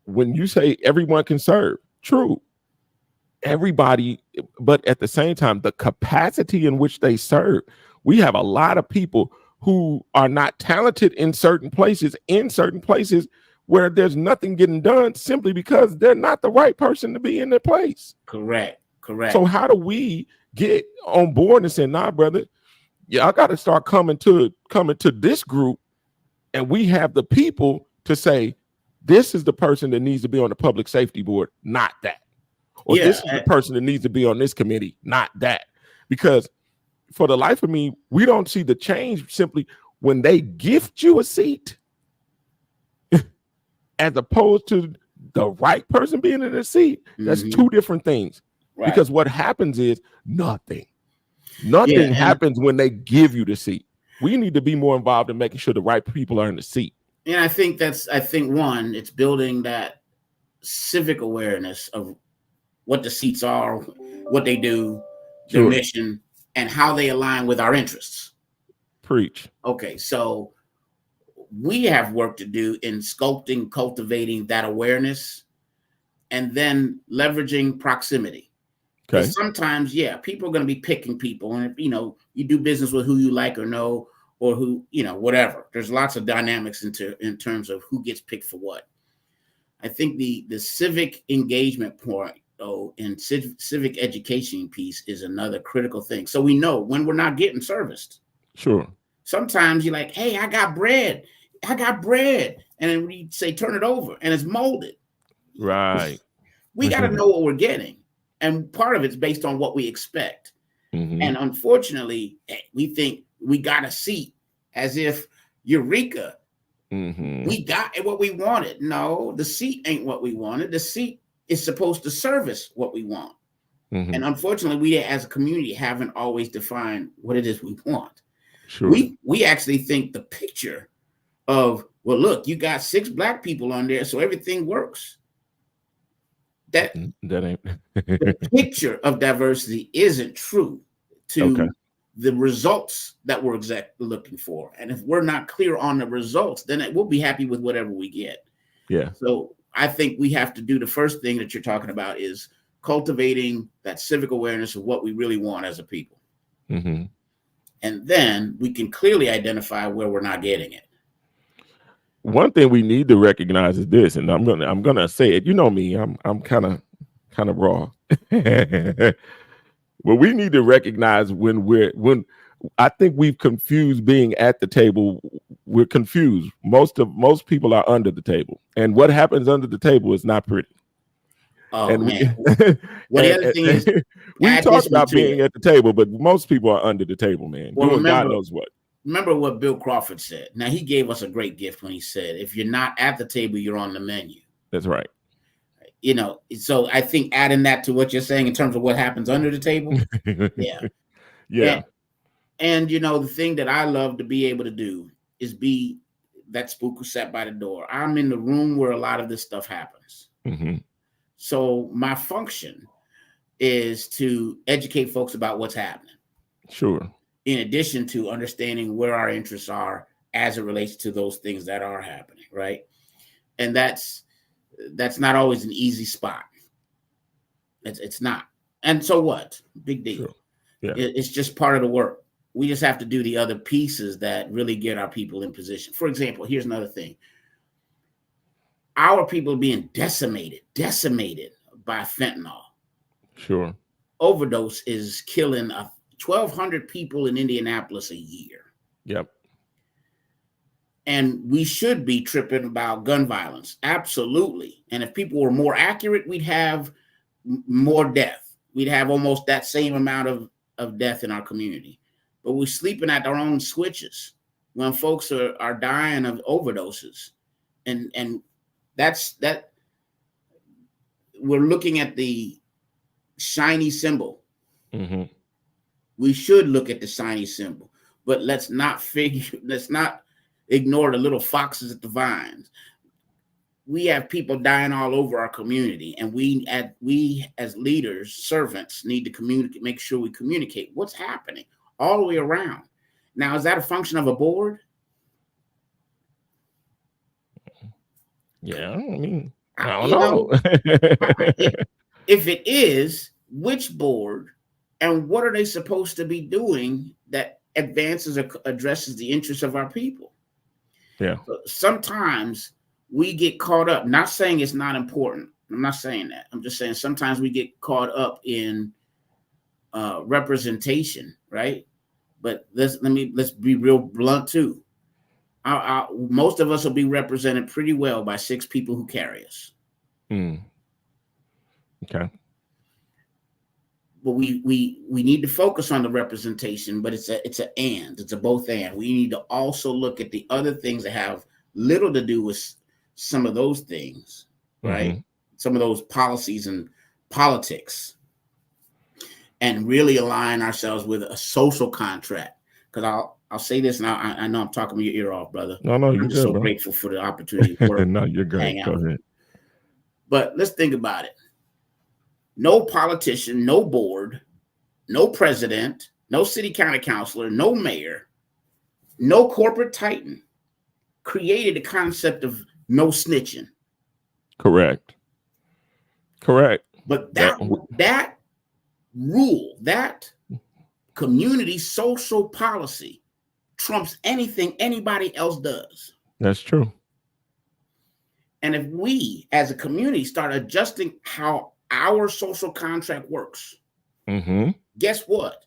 when you say everyone can serve, true, everybody, but at the same time, the capacity in which they serve, we have a lot of people who are not talented in certain places where there's nothing getting done simply because they're not the right person to be in their place. Correct. So how do we get on board and say, nah, brother, I got to start coming to this group, and we have the people to say, this is the person that needs to be on the public safety board, not that. Or this is the person that needs to be on this committee, not that. Because for the life of me, we don't see the change simply when they gift you a seat as opposed to the right person being in the seat. That's two different things. Right. Because what happens is nothing happens when they give you the seat. We need to be more involved in making sure the right people are in the seat. And I think one, it's building that civic awareness of what the seats are, what they do, their mission, and how they align with our interests. Preach. Okay, so we have work to do in sculpting, cultivating that awareness, and then leveraging proximity. Okay. Sometimes, people are going to be picking people, and you do business with who you like or know, or who, whatever. There's lots of dynamics in terms of who gets picked for what. I think the civic engagement point, and civic education piece is another critical thing. So we know when we're not getting serviced. Sure. Sometimes you're like, hey, I got bread. And then we say, turn it over, and it's molded. Right. We got to know what we're getting. And part of it's based on what we expect. Mm-hmm. And unfortunately, we think we got a seat as if Eureka, we got what we wanted. No, the seat ain't what we wanted. The seat is supposed to service what we want. Mm-hmm. And unfortunately, we as a community haven't always defined what it is we want. Sure. We actually think the picture of, well, look, you got 6 Black people on there, so everything works. That ain't the picture of diversity isn't true okay. to the results that we're exactly looking for. And if we're not clear on the results, then we'll be happy with whatever we get. Yeah. So I think we have to do the first thing that you're talking about is cultivating that civic awareness of what we really want as a people. Mm-hmm. And then we can clearly identify where we're not getting it. One thing we need to recognize is this, and I'm gonna say it. You know me, I'm kind of raw. Well, we need to recognize when I think we've confused being at the table. We're confused. Most people are under the table, and what happens under the table is not pretty. Oh, And man. Well, the other thing is, we talk this about being material. at the table, but most people are under the table, man. Well, Doing God knows what. Remember what Bill Crawford said. Now, he gave us a great gift when he said, if you're not at the table, you're on the menu. That's right. You know, so I think adding that to what you're saying in terms of what happens under the table. Yeah. Yeah. And you know, the thing that I love to be able to do is be that spook who sat by the door. I'm in the room where a lot of this stuff happens. Mm-hmm. So my function is to educate folks about what's happening. Sure. In addition to understanding where our interests are as it relates to those things that are happening, right? And that's not always an easy spot. It's not. And so what? Big deal. Sure. Yeah. It's just part of the work. We just have to do the other pieces that really get our people in position. For example, here's another thing. Our people are being decimated by fentanyl. Sure. Overdose is killing 1,200 people in Indianapolis a year. Yep. And we should be tripping about gun violence. Absolutely. And if people were more accurate, we'd have more death. We'd have almost that same amount of death in our community. But we're sleeping at our own switches when folks are dying of overdoses. And that's we're looking at the shiny symbol. Mm-hmm. We should look at the shiny symbol, but let's not ignore the little foxes at the vines. We have people dying all over our community, and we as leaders, servants, need to communicate, make sure we communicate what's happening all the way around. Now, is that a function of a board? Yeah, I mean, I don't know. If it is, which board, and what are they supposed to be doing that advances or addresses the interests of our people? Yeah. Sometimes we get caught up, not saying it's not important. I'm not saying that. I'm just saying sometimes we get caught up in representation, right? But let's be real blunt too. Most of us will be represented pretty well by 6 people who carry us. Okay. But we need to focus on the representation, but it's a both and. We need to also look at the other things that have little to do with some of those things, right? Mm-hmm. Some of those policies and politics, and really align ourselves with a social contract. Because I'll say this, and I know I'm talking your ear off, brother. No, you're I'm just so bro. Grateful for the opportunity to work. No, you're great. Go ahead. But let's think about it. No politician, no board, no president, no city county councilor, no mayor, no corporate titan created the concept of no snitching. Correct. But that rule, that community social policy trumps anything anybody else does. That's true. And if we as a community start adjusting how our social contract works, mm-hmm. Guess what?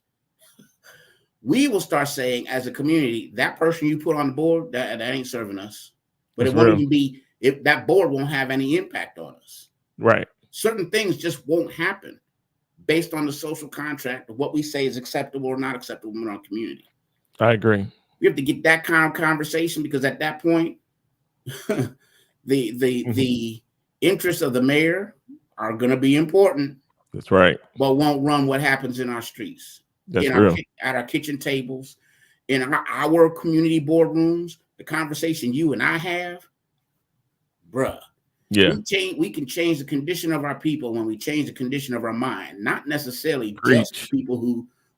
We will start saying as a community, that person you put on the board, that ain't serving us. But That's it won't even be, if that board won't have any impact on us. Right. Certain things just won't happen based on the social contract of what we say is acceptable or not acceptable in our community. I agree. We have to get that kind of conversation, because at that point, the interests of the mayor are going to be important. That's right. but won't run what happens in our streets, That's real. at our kitchen tables, in our community boardrooms. The conversation you and I have, bruh. Yeah. We can change the condition of our people when we change the condition of our mind, not necessarily Preach. just people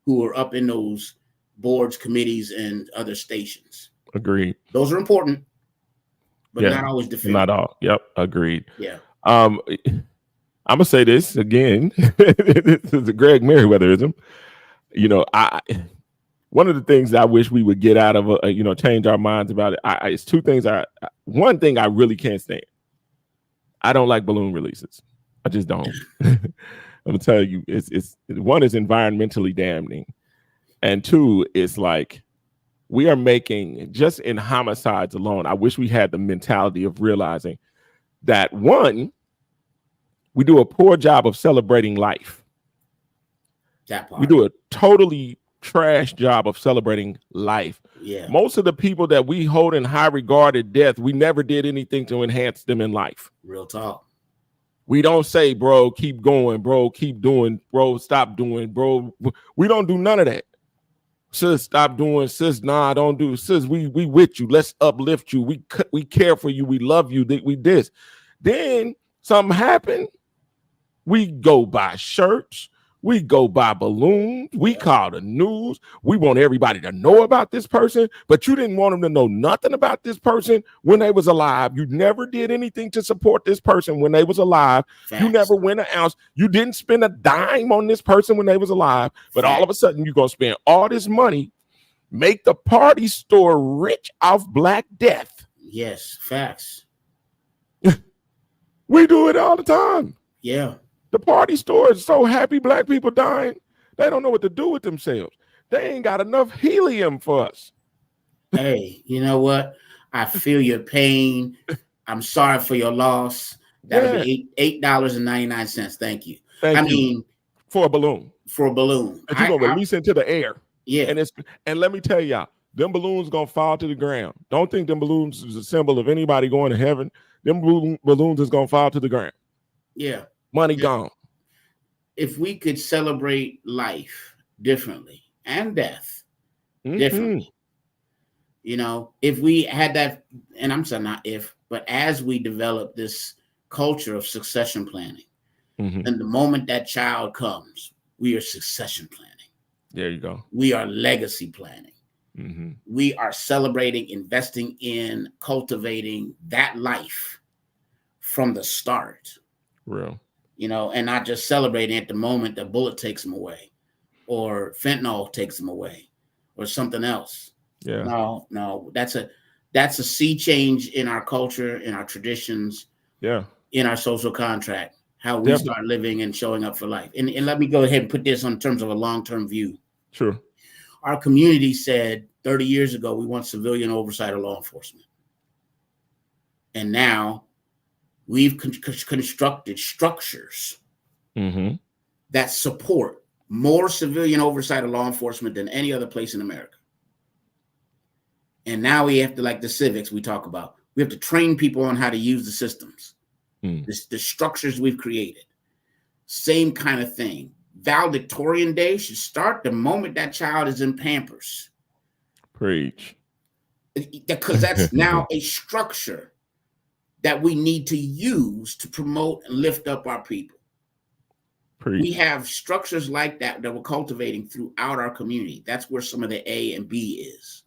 who are up in those boards, committees, and other stations. Agreed. Those are important, but not always definitive. Not all. Yep. Agreed. Yeah. I'm gonna say this again. This is a Greg Meriweatherism. You know, one of the things I wish we would get out of change our minds about it. It's two things. One thing I really can't stand. I don't like balloon releases. I just don't. I'm gonna tell you, it's one is environmentally damning, and two, it's like we are making, just in homicides alone. I wish we had the mentality of realizing that, one, we do a poor job of celebrating life. That part. We do a totally trash job of celebrating life. Yeah. Most of the people that we hold in high regard at death, we never did anything to enhance them in life. Real talk. We don't say, bro, keep going, bro, keep doing, bro, stop doing, bro. We don't do none of that. Sis, stop doing. Sis, nah, don't do. Sis, we with you. Let's uplift you. We care for you. We love you. We this. Then something happened. We go buy shirts. We go buy balloons. We call the news. We want everybody to know about this person, but you didn't want them to know nothing about this person when they was alive. You never did anything to support this person when they was alive. Facts. You never went an ounce. You didn't spend a dime on this person when they was alive, but all of a sudden you're going to spend all this money, make the party store rich off Black Death. Yes, facts. We do it all the time. Yeah. The party store is so happy Black people dying, they don't know what to do with themselves. They ain't got enough helium for us. Hey, you know what? I feel your pain. I'm sorry for your loss. That'll be $8.99. Thank you. I mean, for a balloon. For a balloon. And you're going to release into the air. Yeah. And let me tell y'all, them balloons going to fall to the ground. Don't think them balloons is a symbol of anybody going to heaven. Them balloons is going to fall to the ground. Yeah. Money gone. If we could celebrate life differently and death differently, if we had that, and I'm saying not if, but as we develop this culture of succession planning, and the moment that child comes, we are succession planning. There you go. We are legacy planning. We are celebrating, investing in, cultivating that life from the start. Real. And not just celebrating at the moment that bullet takes them away or fentanyl takes them away or something else. Yeah. No, that's a sea change in our culture, in our traditions, in our social contract, how we start living and showing up for life. And let me go ahead and put this on terms of a long-term view. Sure. Our community said 30 years ago, we want civilian oversight of law enforcement. And now we've constructed structures that support more civilian oversight of law enforcement than any other place in America. And now we have to, like the civics we talk about, we have to train people on how to use the systems, the structures we've created. Same kind of thing. Valedictorian Day should start the moment that child is in Pampers. Preach. Because that's now a structure that we need to use to promote and lift up our people. Preach. We have structures like that we're cultivating throughout our community. That's where some of the A and B is.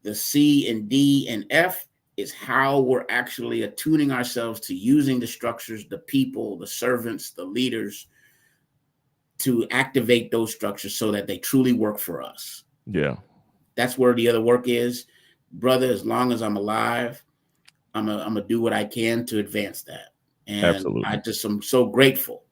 The C and D and F is how we're actually attuning ourselves to using the structures, the people, the servants, the leaders, to activate those structures so that they truly work for us. Yeah. That's where the other work is. Brother, as long as I'm alive, I'm gonna do what I can to advance that. And absolutely. I'm so grateful.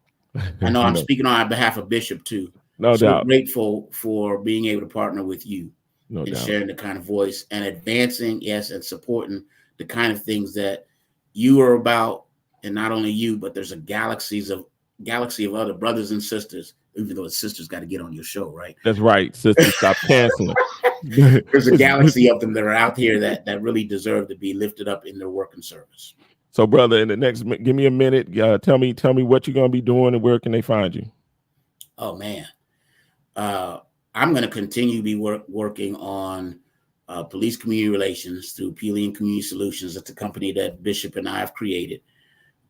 I know I'm speaking on behalf of Bishop too. No doubt. Grateful for being able to partner with you and doubt. Sharing the kind of voice and advancing, and supporting the kind of things that you are about. And not only you, but there's a galaxy of other brothers and sisters, even though the sisters got to get on your show, right? That's right. Sisters, stop canceling. There's a galaxy of them that are out here that really deserve to be lifted up in their work and service. So, brother, in the next, give me a minute. Tell me what you're gonna be doing and where can they find you? Oh man, I'm going to continue to be working on police community relations through Peely and Community Solutions. That's a company that Bishop and I have created.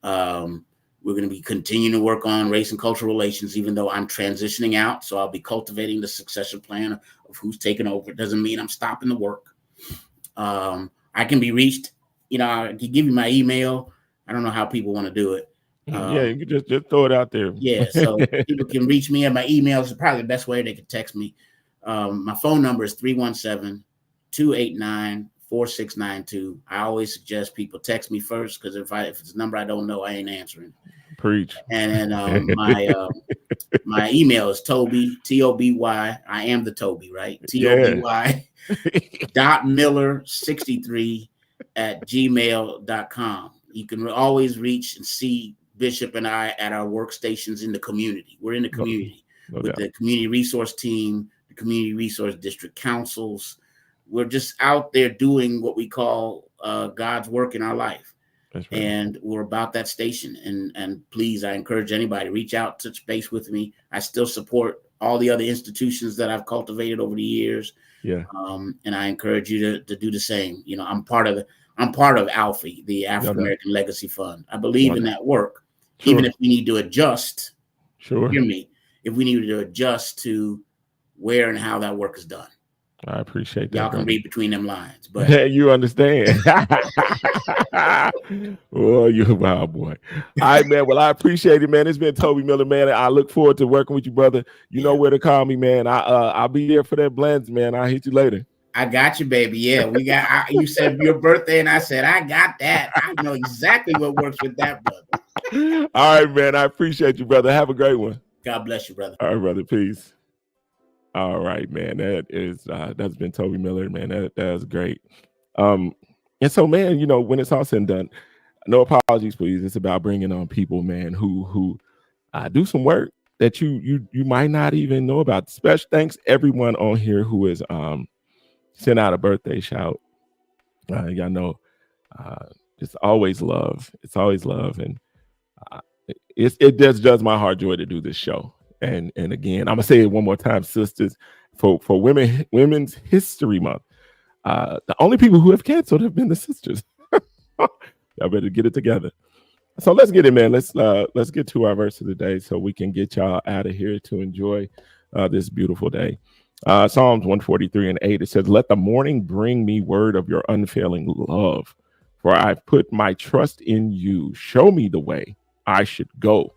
We're going to be continuing to work on race and cultural relations, even though I'm transitioning out. So I'll be cultivating the succession plan of who's taking over. It doesn't mean I'm stopping the work. I can be reached. I can give you my email. I don't know how people want to do it. Yeah, you can just throw it out there. Yeah, so people can reach me at my email. It's probably the best way. They can text me. My phone number is 317-289-4692. I always suggest people text me first, because if it's a number I don't know, I ain't answering. Preach. And then my email is Toby, Toby. I am the Toby, right? Toby .miller63@gmail.com. You can always reach and see Bishop and I at our workstations in the community. We're in the community with the community resource team, the community resource district councils. We're just out there doing what we call God's work in our life. Right. And we're about that station. And please, I encourage anybody to reach out, touch base with me. I still support all the other institutions that I've cultivated over the years. Yeah. And I encourage you to do the same. I'm part of ALFI, the African American Legacy Fund. I believe in that work. Sure. Even if we need to adjust, sure. Hear me, if we need to adjust to where and how that work is done. I appreciate that. Y'all can read between them lines, but you understand. Oh, you're a wild boy. All right, man. Well, I appreciate it, man. It's been Toby Miller, man. I look forward to working with you, brother. You know where to call me, man. I'll be there for that blends, man. I'll hit you later. I got you, baby. Yeah, we got. You said your birthday, and I said I got that. I know exactly what works with that, brother. All right, man. I appreciate you, brother. Have a great one. God bless you, brother. All right, brother. Peace. All right, man. That's been Toby Miller, man. That was great. And so, man, when it's all said and done, no apologies, please. It's about bringing on people, man, who do some work that you might not even know about. Special thanks everyone on here who is sent out a birthday shout. Y'all know, it's always love. It's always love, and it just does my heart joy to do this show. And again, I'm gonna say it one more time, sisters, for Women's History Month. The only people who have canceled have been the sisters. Y'all better get it together. So let's get it, man. Let's get to our verse of the day so we can get y'all out of here to enjoy this beautiful day. Psalms 143:8. It says, "Let the morning bring me word of your unfailing love, for I've put my trust in you. Show me the way I should go.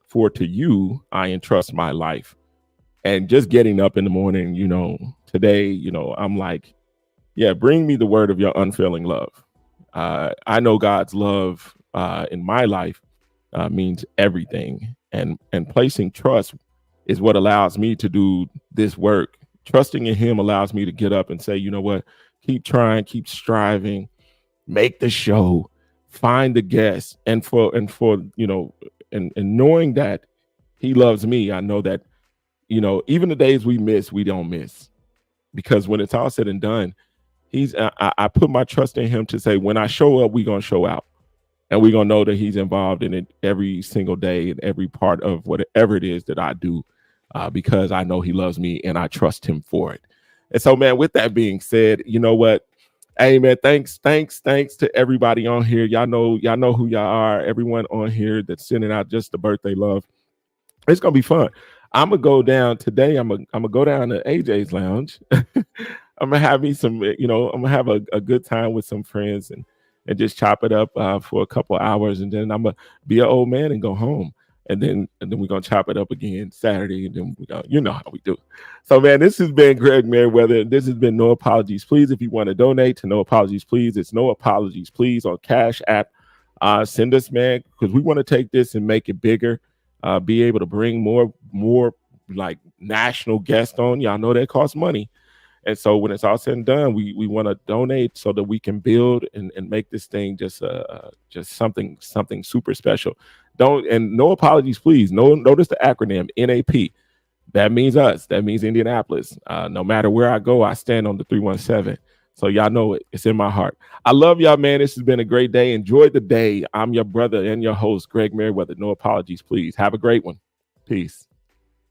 For to you I entrust my life." And just getting up in the morning, today, I'm like, yeah, bring me the word of your unfailing love. I know God's love in my life means everything. And placing trust is what allows me to do this work. Trusting in him allows me to get up and say, you know what, keep trying, keep striving, make the show, find the guests. And for knowing that he loves me, I know that, even the days we miss, we don't miss. Because when it's all said and done, I put my trust in him to say, when I show up, we're going to show out. And we're going to know that he's involved in it every single day and every part of whatever it is that I do, because I know he loves me and I trust him for it. And so, man, with that being said, you know what? Hey, man, thanks to everybody on here. Y'all know who y'all are. Everyone on here that's sending out just the birthday love. It's going to be fun. I'm going to go down today. I'm going to go down to AJ's Lounge. I'm going to have me some, I'm going to have a good time with some friends and just chop it up for a couple hours. And then I'm going to be an old man and go home. And then we're going to chop it up again Saturday. And then you know how we do. So, man, this has been Greg Meriweather. This has been No Apologies, Please. If you want to donate to No Apologies, Please, it's No Apologies, Please on Cash App. Send us, man, because we want to take this and make it bigger. Be able to bring more like national guests on. Y'all know that costs money. And so when it's all said and done, we want to donate so that we can build and make this thing just something super special. No apologies, please. Notice the acronym N.A.P. That means us. That means Indianapolis. No matter where I go, I stand on the 317 So y'all know it. It's in my heart. I love y'all, man. This has been a great day. Enjoy the day. I'm your brother and your host, Greg Meriweather. No apologies, please. Have a great one. Peace.